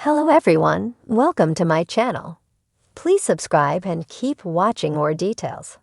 Hello everyone, welcome to my channel. Please subscribe and keep watching more details.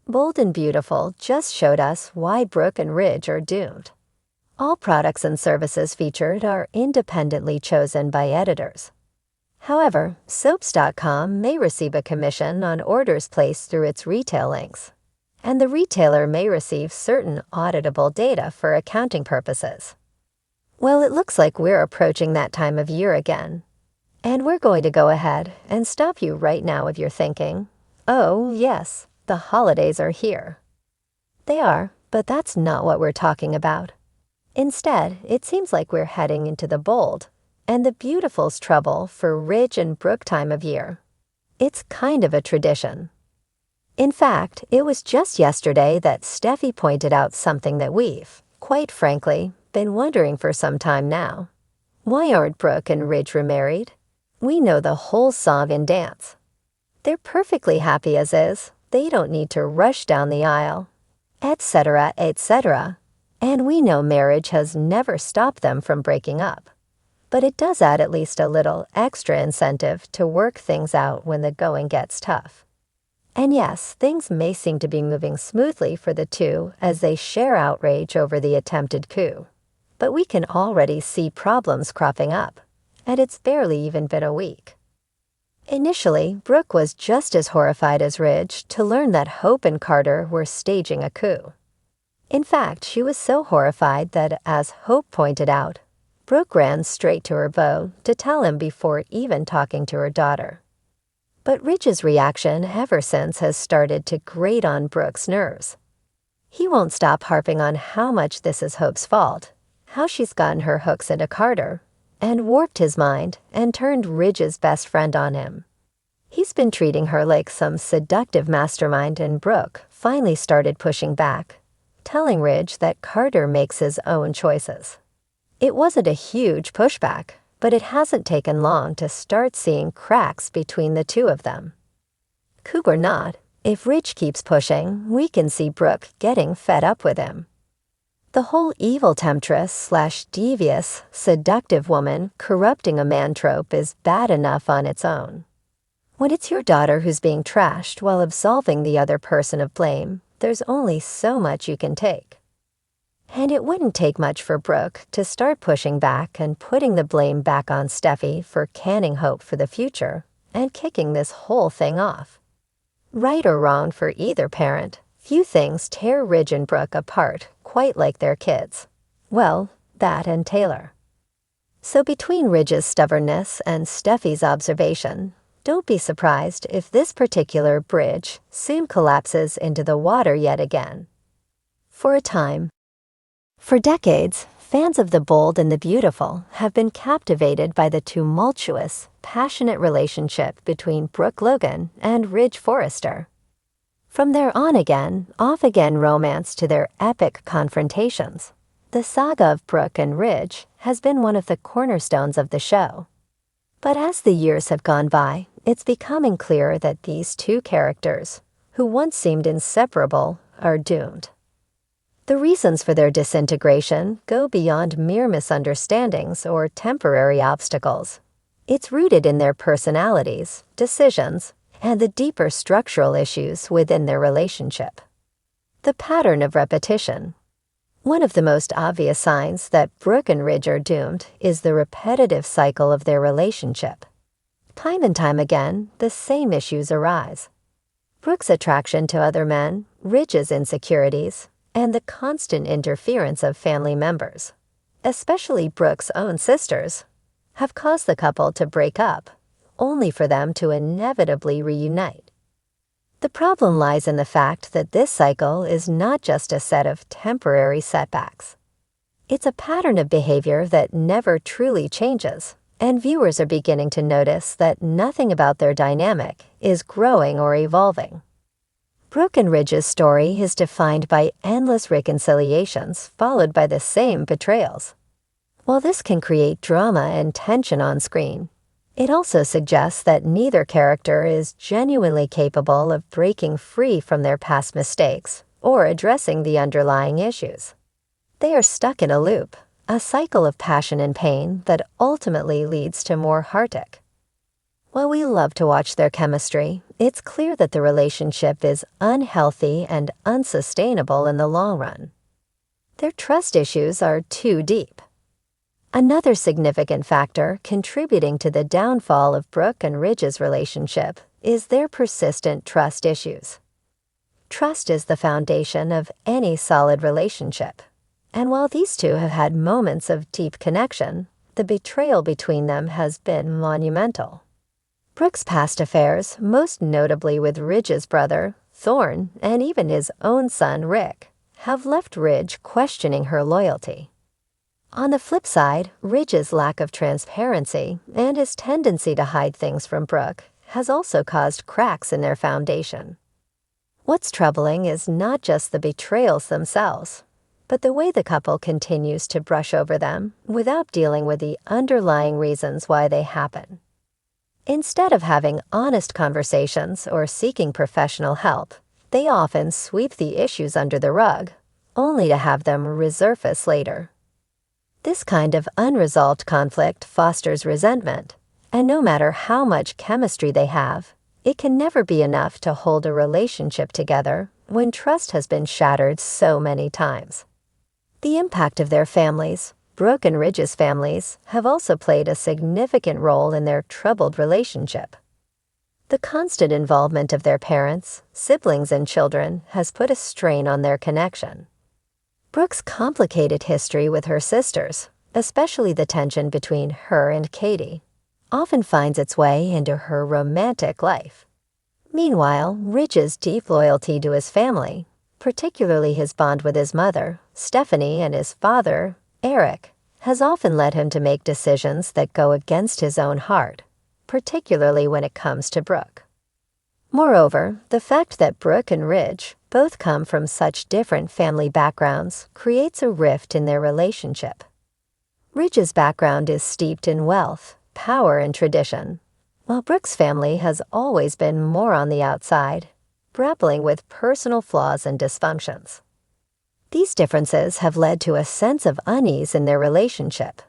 Bold and Beautiful just showed us why Brooke and Ridge are doomed. All products and services featured are independently chosen by editors. However, soaps.com may receive a commission on orders placed through its retail links, and the retailer may receive certain auditable data for accounting purposes. Well, it looks like we're approaching that time of year again. And we're going to go ahead and stop you right now if you're thinking, oh, yes, the holidays are here. They are, but that's not what we're talking about. Instead, it seems like we're heading into the bold and the beautiful's trouble for Ridge and Brooke time of year. It's kind of a tradition. In fact, it was just yesterday that Steffi pointed out something that we've, quite frankly, been wondering for some time now. Why aren't Brooke and Ridge remarried? We know the whole song and dance. They're perfectly happy as is. They don't need to rush down the aisle, etc., etc. And we know marriage has never stopped them from breaking up. But it does add at least a little extra incentive to work things out when the going gets tough. And yes, things may seem to be moving smoothly for the two as they share outrage over the attempted coup. But we can already see problems cropping up, and it's barely even been a week. Initially, Brooke was just as horrified as Ridge to learn that Hope and Carter were staging a coup. In fact, she was so horrified that, as Hope pointed out, Brooke ran straight to her beau to tell him before even talking to her daughter. But Ridge's reaction ever since has started to grate on Brooke's nerves. He won't stop harping on how much this is Hope's fault, how she's gotten her hooks into Carter, and warped his mind and turned Ridge's best friend on him. He's been treating her like some seductive mastermind, and Brooke finally started pushing back, telling Ridge that Carter makes his own choices. It wasn't a huge pushback, but it hasn't taken long to start seeing cracks between the two of them. Coup or not, if Ridge keeps pushing, we can see Brooke getting fed up with him. The whole evil temptress / devious, seductive woman corrupting a man trope is bad enough on its own. When it's your daughter who's being trashed while absolving the other person of blame, there's only so much you can take. And it wouldn't take much for Brooke to start pushing back and putting the blame back on Steffi for canning hope for the future and kicking this whole thing off. Right or wrong for either parent, few things tear Ridge and Brooke apart quite like their kids. Well, that and Taylor. So between Ridge's stubbornness and Steffi's observation, don't be surprised if this particular bridge soon collapses into the water yet again. For a time. For decades, fans of the bold and the beautiful have been captivated by the tumultuous, passionate relationship between Brooke Logan and Ridge Forrester. From their on-again, off-again romance to their epic confrontations, the saga of Brooke and Ridge has been one of the cornerstones of the show. But as the years have gone by, it's becoming clear that these two characters, who once seemed inseparable, are doomed. The reasons for their disintegration go beyond mere misunderstandings or temporary obstacles. It's rooted in their personalities, decisions, and the deeper structural issues within their relationship. The pattern of repetition. One of the most obvious signs that Brooke and Ridge are doomed is the repetitive cycle of their relationship. Time and time again, the same issues arise. Brooke's attraction to other men, Ridge's insecurities, and the constant interference of family members, especially Brooke's own sisters, have caused the couple to break up, only for them to inevitably reunite. The problem lies in the fact that this cycle is not just a set of temporary setbacks. It's a pattern of behavior that never truly changes, and viewers are beginning to notice that nothing about their dynamic is growing or evolving. Brooke and Ridge's story is defined by endless reconciliations followed by the same betrayals. While this can create drama and tension on screen, it also suggests that neither character is genuinely capable of breaking free from their past mistakes or addressing the underlying issues. They are stuck in a loop, a cycle of passion and pain that ultimately leads to more heartache. While we love to watch their chemistry, it's clear that the relationship is unhealthy and unsustainable in the long run. Their trust issues are too deep. Another significant factor contributing to the downfall of Brooke and Ridge's relationship is their persistent trust issues. Trust is the foundation of any solid relationship, and while these two have had moments of deep connection, the betrayal between them has been monumental. Brooke's past affairs, most notably with Ridge's brother, Thorne, and even his own son, Rick, have left Ridge questioning her loyalty. On the flip side, Ridge's lack of transparency and his tendency to hide things from Brooke has also caused cracks in their foundation. What's troubling is not just the betrayals themselves, but the way the couple continues to brush over them without dealing with the underlying reasons why they happen. Instead of having honest conversations or seeking professional help, they often sweep the issues under the rug, only to have them resurface later. This kind of unresolved conflict fosters resentment, and no matter how much chemistry they have, it can never be enough to hold a relationship together when trust has been shattered so many times. The impact of their families, Brooke and Ridge's families, have also played a significant role in their troubled relationship. The constant involvement of their parents, siblings, and children has put a strain on their connection. Brooke's complicated history with her sisters, especially the tension between her and Katie, often finds its way into her romantic life. Meanwhile, Ridge's deep loyalty to his family, particularly his bond with his mother, Stephanie, and his father, Eric, has often led him to make decisions that go against his own heart, particularly when it comes to Brooke. Moreover, the fact that Brooke and Ridge both come from such different family backgrounds creates a rift in their relationship. Ridge's background is steeped in wealth, power, and tradition, while Brooke's family has always been more on the outside, grappling with personal flaws and dysfunctions. These differences have led to a sense of unease in their relationship.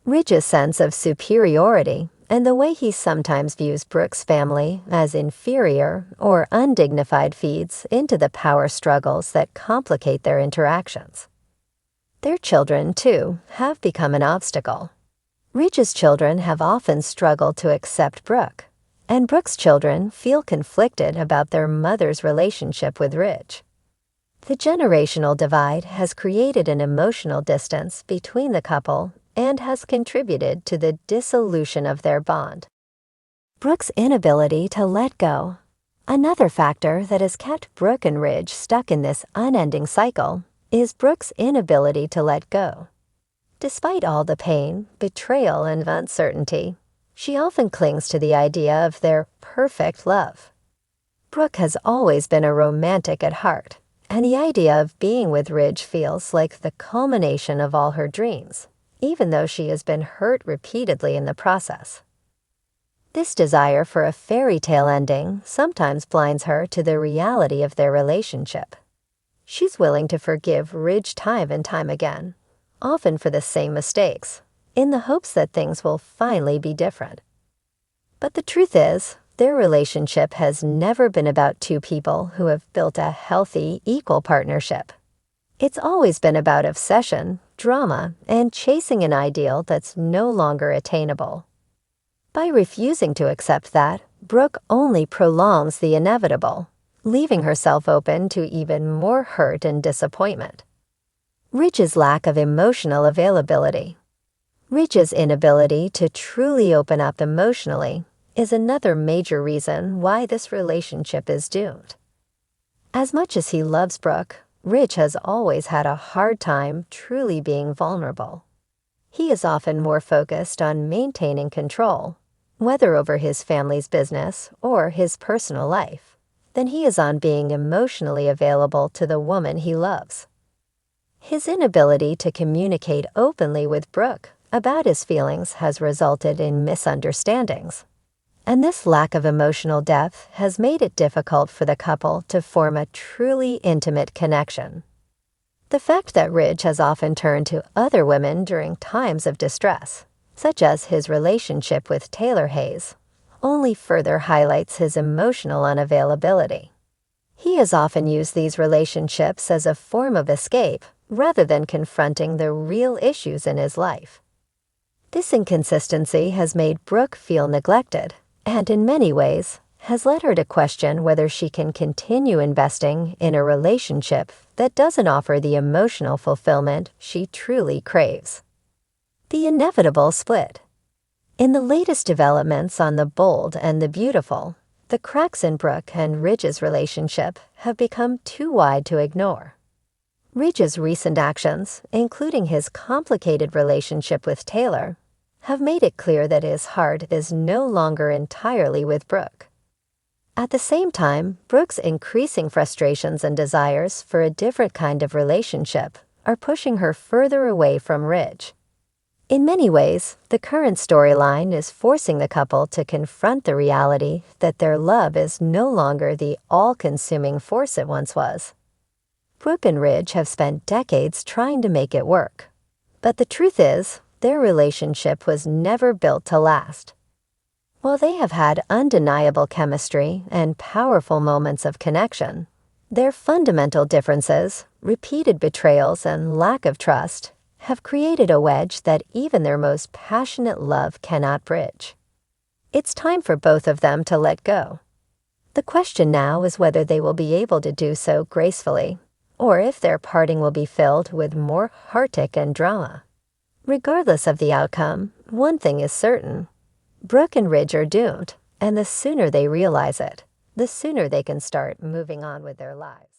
Ridge's sense of superiority and the way he sometimes views Brooke's family as inferior or undignified feeds into the power struggles that complicate their interactions. Their children, too, have become an obstacle. Ridge's children have often struggled to accept Brooke, and Brooke's children feel conflicted about their mother's relationship with Ridge. The generational divide has created an emotional distance between the couple and has contributed to the dissolution of their bond. Brooke's inability to let go. Another factor that has kept Brooke and Ridge stuck in this unending cycle is Brooke's inability to let go. Despite all the pain, betrayal, and uncertainty, she often clings to the idea of their perfect love. Brooke has always been a romantic at heart, and the idea of being with Ridge feels like the culmination of all her dreams, even though she has been hurt repeatedly in the process. This desire for a fairy tale ending sometimes blinds her to the reality of their relationship. She's willing to forgive Ridge time and time again, often for the same mistakes, in the hopes that things will finally be different. But the truth is, their relationship has never been about two people who have built a healthy, equal partnership. It's always been about obsession, drama, and chasing an ideal that's no longer attainable. By refusing to accept that, Brooke only prolongs the inevitable, leaving herself open to even more hurt and disappointment. Ridge's lack of emotional availability. Ridge's inability to truly open up emotionally is another major reason why this relationship is doomed. As much as he loves Brooke, Ridge has always had a hard time truly being vulnerable. He is often more focused on maintaining control, whether over his family's business or his personal life, than he is on being emotionally available to the woman he loves. His inability to communicate openly with Brooke about his feelings has resulted in misunderstandings, and this lack of emotional depth has made it difficult for the couple to form a truly intimate connection. The fact that Ridge has often turned to other women during times of distress, such as his relationship with Taylor Hayes, only further highlights his emotional unavailability. He has often used these relationships as a form of escape rather than confronting the real issues in his life. This inconsistency has made Brooke feel neglected, and in many ways, has led her to question whether she can continue investing in a relationship that doesn't offer the emotional fulfillment she truly craves. The inevitable split. In the latest developments on The Bold and the Beautiful, the cracks in Brooke and Ridge's relationship have become too wide to ignore. Ridge's recent actions, including his complicated relationship with Taylor, have made it clear that his heart is no longer entirely with Brooke. At the same time, Brooke's increasing frustrations and desires for a different kind of relationship are pushing her further away from Ridge. In many ways, the current storyline is forcing the couple to confront the reality that their love is no longer the all-consuming force it once was. Brooke and Ridge have spent decades trying to make it work, but the truth is, their relationship was never built to last. While they have had undeniable chemistry and powerful moments of connection, their fundamental differences, repeated betrayals, and lack of trust have created a wedge that even their most passionate love cannot bridge. It's time for both of them to let go. The question now is whether they will be able to do so gracefully, or if their parting will be filled with more heartache and drama. Regardless of the outcome, one thing is certain. Brooke and Ridge are doomed, and the sooner they realize it, the sooner they can start moving on with their lives.